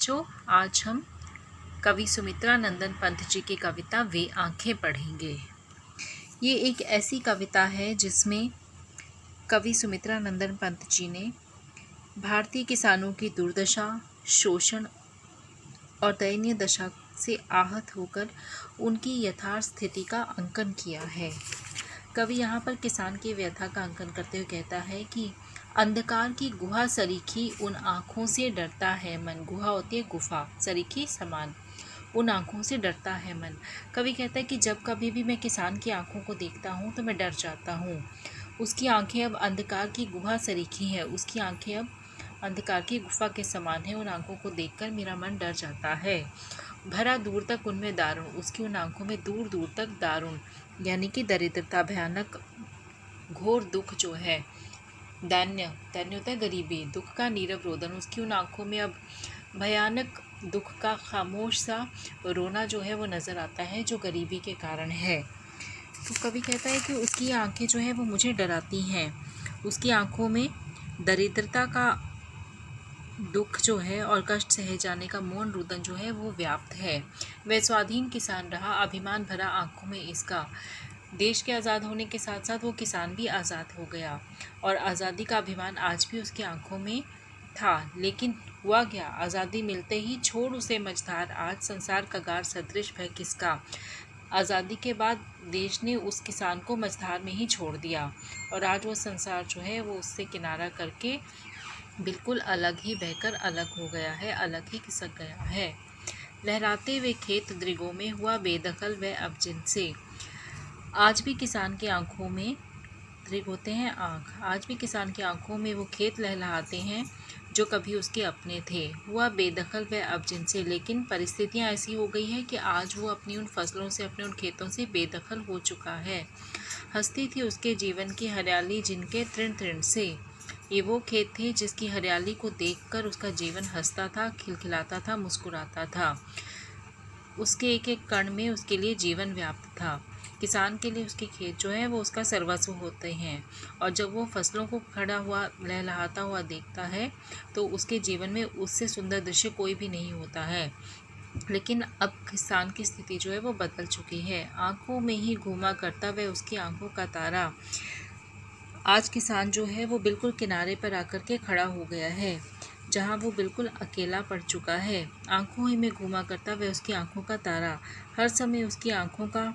बच्चों, आज हम कवि सुमित्रा नंदन पंत जी की कविता वे आंखें पढ़ेंगे। ये एक ऐसी कविता है जिसमें कवि सुमित्रा नंदन पंत जी ने भारतीय किसानों की दुर्दशा, शोषण और दयनीय दशा से आहत होकर उनकी यथार्थ स्थिति का अंकन किया है। कवि यहाँ पर किसान की व्यथा का अंकन करते हुए कहता है कि अंधकार की गुहा सरीखी उन आँखों से डरता है मन। गुहा होती है गुफा, सरीखी समान, उन आँखों से डरता है मन। कवि कहता है कि जब कभी भी मैं किसान की आँखों को देखता हूँ तो मैं डर जाता हूँ। उसकी आँखें अब अंधकार की गुहा सरीखी है, उसकी आँखें अब अंधकार की गुफा के समान है। उन आँखों को देखकर मेरा मन डर जाता है। भरा दूर तक उनमें दारुण, उसकी उन आँखों में दूर दूर तक दारुण यानी कि दरिद्रता, भयानक घोर दुख जो है, दैन्य होता है गरीबी, दुख का नीरव रोदन, उसकी उन आँखों में अब भयानक दुख का खामोश सा रोना जो है वो नज़र आता है, जो गरीबी के कारण है। तो कवि कहता है कि उसकी आँखें जो है वो मुझे डराती हैं। उसकी आँखों में दरिद्रता का दुख जो है और कष्ट सहे जाने का मौन रुदन जो है वो व्याप्त है। वह स्वाधीन किसान रहा, अभिमान भरा आँखों में इसका। देश के आज़ाद होने के साथ साथ वो किसान भी आज़ाद हो गया और आज़ादी का अभिमान आज भी उसकी आंखों में था। लेकिन हुआ क्या, आज़ादी मिलते ही छोड़ उसे मझधार, आज संसार कगार सदृश भय किसका। आज़ादी के बाद देश ने उस किसान को मझधार में ही छोड़ दिया और आज वो संसार जो है वो उससे किनारा करके बिल्कुल अलग ही बहकर अलग हो गया है, अलग ही खिसक गया है। लहराते हुए खेत दृगों में हुआ बेदखल वह अब जिनसे। आज भी किसान की आंखों में, दृग होते हैं आँख, आज भी किसान की आंखों में वो खेत लहलहाते हैं जो कभी उसके अपने थे। हुआ बेदखल वह अब जिनसे, लेकिन परिस्थितियां ऐसी हो गई है कि आज वो अपनी उन फसलों से, अपने उन खेतों से बेदखल हो चुका है। हंसती थी उसके जीवन की हरियाली जिनके तृण तृण से। ये वो खेत थे जिसकी हरियाली को देखकर उसका जीवन हंसता था, खिलखिलाता था, मुस्कुराता था। उसके एक एक कण में उसके लिए जीवन व्याप्त था। किसान के लिए उसके खेत जो है वो उसका सर्वस्व होते हैं और जब वो फसलों को खड़ा हुआ लहलहाता हुआ देखता है तो उसके जीवन में उससे सुंदर दृश्य कोई भी नहीं होता है। लेकिन अब किसान की स्थिति जो है वो बदल चुकी है। आंखों में ही घूमा करता वह उसकी आंखों का तारा। आज किसान जो है वो बिल्कुल किनारे पर आकर के खड़ा हो गया है, जहाँ वो बिल्कुल अकेला पड़ चुका है। आंखों ही में घूमा करता वह उसकी आंखों का तारा, हर समय उसकी आंखों का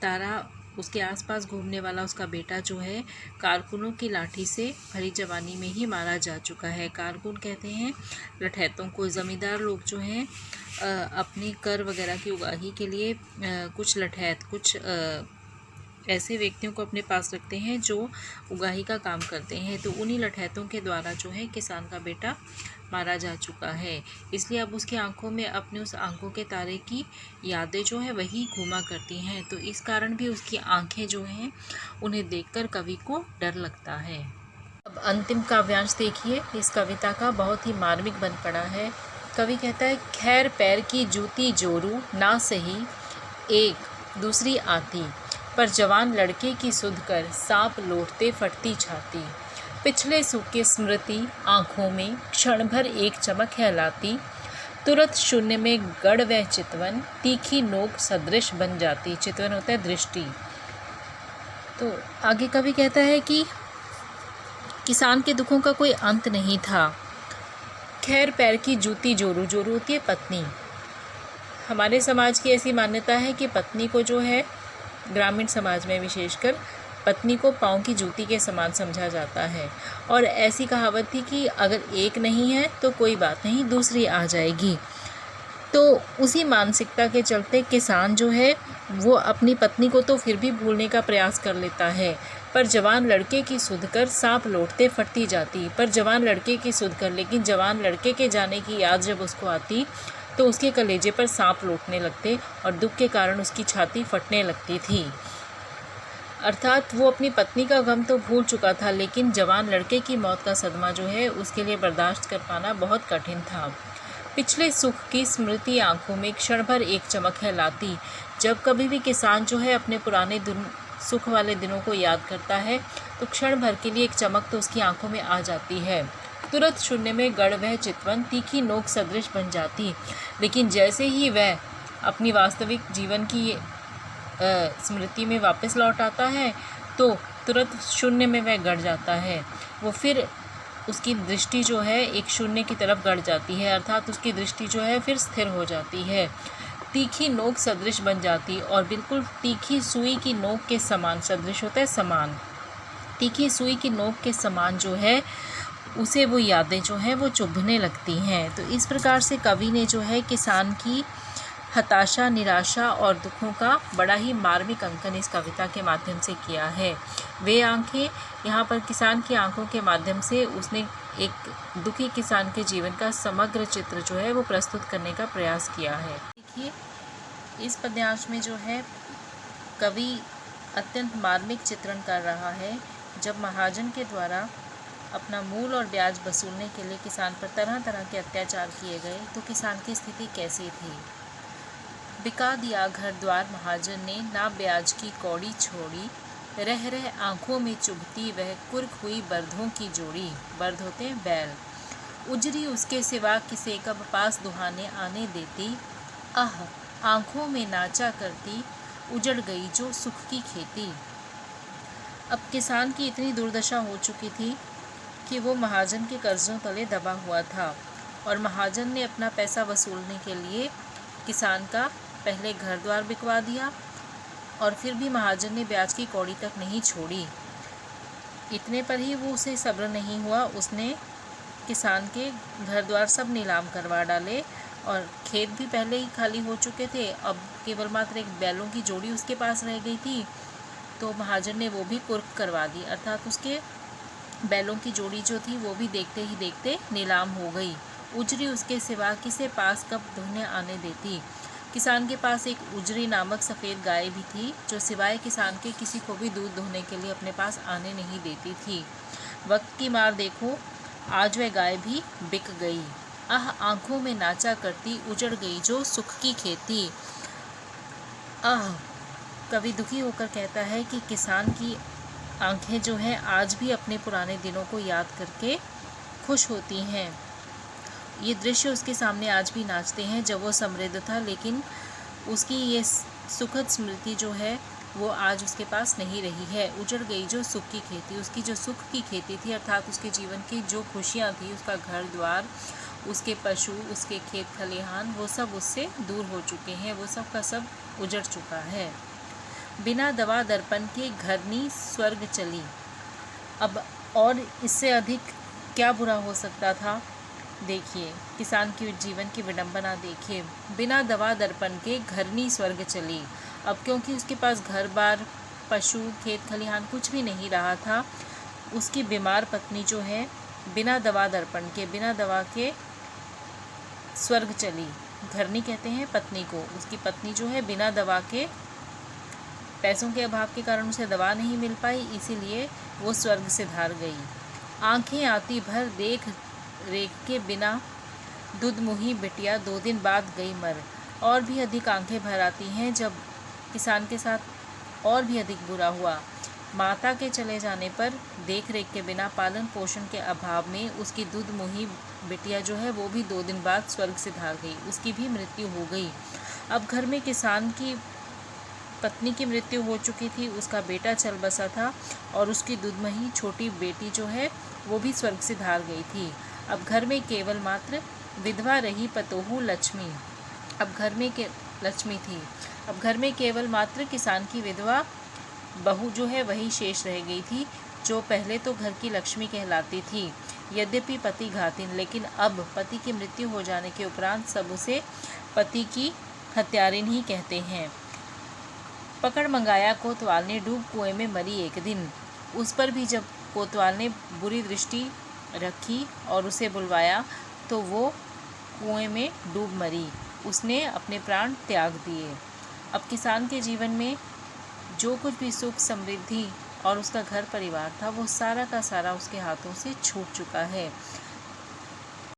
तारा, उसके आसपास घूमने वाला उसका बेटा जो है कारकुनों की लाठी से भरी जवानी में ही मारा जा चुका है। कारकुन कहते हैं लठैतों को। ज़मींदार लोग जो हैं अपनी कर वगैरह की उगाही के लिए कुछ लठैत, कुछ ऐसे व्यक्तियों को अपने पास रखते हैं जो उगाही का काम करते हैं। तो उन्हीं लठैतों के द्वारा जो है किसान का बेटा मारा जा चुका है। इसलिए अब उसकी आंखों में अपने उस आंखों के तारे की यादें जो है वही घूमा करती हैं। तो इस कारण भी उसकी आंखें जो हैं उन्हें देखकर कवि को डर लगता है। अब अंतिम काव्यांश देखिए इस कविता का, बहुत ही मार्मिक बन पड़ा है। कवि कहता है, खैर पैर की जूती जोरू ना सही एक दूसरी आती, पर जवान लड़के की सुध कर सांप लौटते फटती छाती। पिछले सुख की स्मृति आँखों में क्षण भर एक चमक है लाती, तुरंत शून्य में गढ़ वह चितवन तीखी नोक सदृश बन जाती। चितवन होता है दृष्टि। तो आगे कवि कहता है कि किसान के दुखों का कोई अंत नहीं था। खैर पैर की जूती जोरू, जोरू होती है पत्नी। हमारे समाज की ऐसी मान्यता है कि पत्नी को जो है, ग्रामीण समाज में विशेषकर, पत्नी को पाँव की जूती के समान समझा जाता है और ऐसी कहावत थी कि अगर एक नहीं है तो कोई बात नहीं, दूसरी आ जाएगी। तो उसी मानसिकता के चलते किसान जो है वो अपनी पत्नी को तो फिर भी भूलने का प्रयास कर लेता है, पर जवान लड़के की सुध कर सांप लौटते फटती जाती। पर जवान लड़के की सुध कर, लेकिन जवान लड़के के जाने की याद जब उसको आती तो उसके कलेजे पर सांप लौटने लगते और दुख के कारण उसकी छाती फटने लगती थी। अर्थात वो अपनी पत्नी का गम तो भूल चुका था, लेकिन जवान लड़के की मौत का सदमा जो है उसके लिए बर्दाश्त कर पाना बहुत कठिन था। पिछले सुख की स्मृति आंखों में क्षण भर एक चमक है लाती। जब कभी भी किसान जो है अपने पुराने सुख वाले दिनों को याद करता है तो क्षण भर के लिए एक चमक तो उसकी आंखों में आ जाती है। तुरंत शून्य में गड़ वह चितवन तीखी नोक सदृश बन जाती। लेकिन जैसे ही वह अपनी वास्तविक जीवन की स्मृति में वापस लौट आता है तो तुरंत शून्य में वह गड़ जाता है। वो फिर उसकी दृष्टि जो है एक शून्य की तरफ गड़ जाती है, अर्थात उसकी दृष्टि जो है फिर स्थिर हो जाती है, तीखी नोक सदृश बन जाती और बिल्कुल तीखी सुई की नोक के समान, सदृश होता है समान, तीखी सुई की नोक के समान जो है उसे वो यादें जो हैं वो चुभने लगती हैं। तो इस प्रकार से कवि ने जो है किसान की हताशा, निराशा और दुखों का बड़ा ही मार्मिक अंकन इस कविता के माध्यम से किया है। वे आंखें, यहाँ पर किसान की आंखों के माध्यम से उसने एक दुखी किसान के जीवन का समग्र चित्र जो है वो प्रस्तुत करने का प्रयास किया है। देखिए, इस पद्यांश में जो है कवि अत्यंत मार्मिक चित्रण कर रहा है जब महाजन के द्वारा अपना मूल और ब्याज वसूलने के लिए किसान पर तरह तरह के अत्याचार किए गए तो किसान की स्थिति कैसी थी। बिका दिया घर द्वार महाजन ने, ना ब्याज की कौड़ी छोड़ी, रह रह आंखों में चुभती वह कुर्क हुई बर्धों की जोड़ी। बर्ध होते हैं बैल। उजरी उसके सिवा किसे कब पास दुहाने आने देती, आह आंखों में नाचा करती, उजड़ गई जो सुख की खेती। अब किसान की इतनी दुर्दशा हो चुकी थी कि वो महाजन के कर्जों तले दबा हुआ था और महाजन ने अपना पैसा वसूलने के लिए किसान का पहले घर द्वार बिकवा दिया और फिर भी महाजन ने ब्याज की कौड़ी तक नहीं छोड़ी। इतने पर ही वो उसे सब्र नहीं हुआ, उसने किसान के घर द्वार सब नीलाम करवा डाले और खेत भी पहले ही खाली हो चुके थे, अब केवल मात्र एक बैलों की जोड़ी उसके पास रह गई थी तो महाजन ने वो भी कुर्क करवा दी, अर्थात उसके बैलों की जोड़ी जो थी वो भी देखते ही देखते नीलाम हो गई। उजरी उसके सिवा किसे पास कब दुहने आने देती। किसान के पास एक उजरी नामक सफ़ेद गाय भी थी जो सिवाय किसान के किसी को भी दूध दुहने के लिए अपने पास आने नहीं देती थी। वक्त की मार देखो, आज वह गाय भी बिक गई। आह आंखों में नाचा करती, उजड़ गई जो सुख की खेती। आह, कवि दुखी होकर कहता है कि किसान की आंखें जो हैं आज भी अपने पुराने दिनों को याद करके खुश होती हैं। ये दृश्य उसके सामने आज भी नाचते हैं जब वो समृद्ध था, लेकिन उसकी ये सुखद स्मृति जो है वो आज उसके पास नहीं रही है। उजड़ गई जो सुख की खेती, उसकी जो सुख की खेती थी अर्थात उसके जीवन की जो खुशियाँ थी, उसका घर द्वार, उसके पशु, उसके खेत खलिहान, वो सब उससे दूर हो चुके हैं, वो सब का सब उजड़ चुका है। बिना दवा दर्पण के घरनी स्वर्ग चली। अब और इससे अधिक क्या बुरा हो सकता था। देखिए किसान की जीवन की विडंबना देखिए। बिना दवा दर्पण के घरनी स्वर्ग चली। अब क्योंकि उसके पास घर बार, पशु, खेत खलिहान कुछ भी नहीं रहा था, उसकी बीमार पत्नी जो है बिना दवा दर्पण के, बिना दवा के स्वर्ग चली। घरनी कहते हैं पत्नी को। उसकी पत्नी जो है बिना दवा के, पैसों के अभाव के कारण उसे दवा नहीं मिल पाई, इसीलिए वो स्वर्ग से धार गई। आंखें आती भर देख रेख के बिना, दूध मुही बिटिया 2 दिन बाद गई मर। और भी अधिक आंखें भर आती हैं जब किसान के साथ और भी अधिक बुरा हुआ। माता के चले जाने पर देख रेख के बिना, पालन पोषण के अभाव में उसकी दूध मुही बिटिया जो है वो भी 2 दिन बाद स्वर्ग से धार गई, उसकी भी मृत्यु हो गई। अब घर में किसान की पत्नी की मृत्यु हो चुकी थी, उसका बेटा चल बसा था और उसकी दूधमही छोटी बेटी जो है वो भी स्वर्ग से धार गई थी। अब घर में केवल मात्र विधवा रही पतोहू लक्ष्मी। अब घर में लक्ष्मी थी। अब घर में केवल मात्र किसान की विधवा बहू जो है वही शेष रह गई थी, जो पहले तो घर की लक्ष्मी कहलाती थी। यद्यपि पति घातिन, लेकिन अब पति की मृत्यु हो जाने के उपरांत सब उसे पति की हत्यारिन ही कहते हैं। पकड़ मंगाया कोतवाल ने, डूब कुएं में मरी एक दिन। उस पर भी जब कोतवाल ने बुरी दृष्टि रखी और उसे बुलवाया तो वो कुएं में डूब मरी, उसने अपने प्राण त्याग दिए। अब किसान के जीवन में जो कुछ भी सुख समृद्धि और उसका घर परिवार था वो सारा का सारा उसके हाथों से छूट चुका है।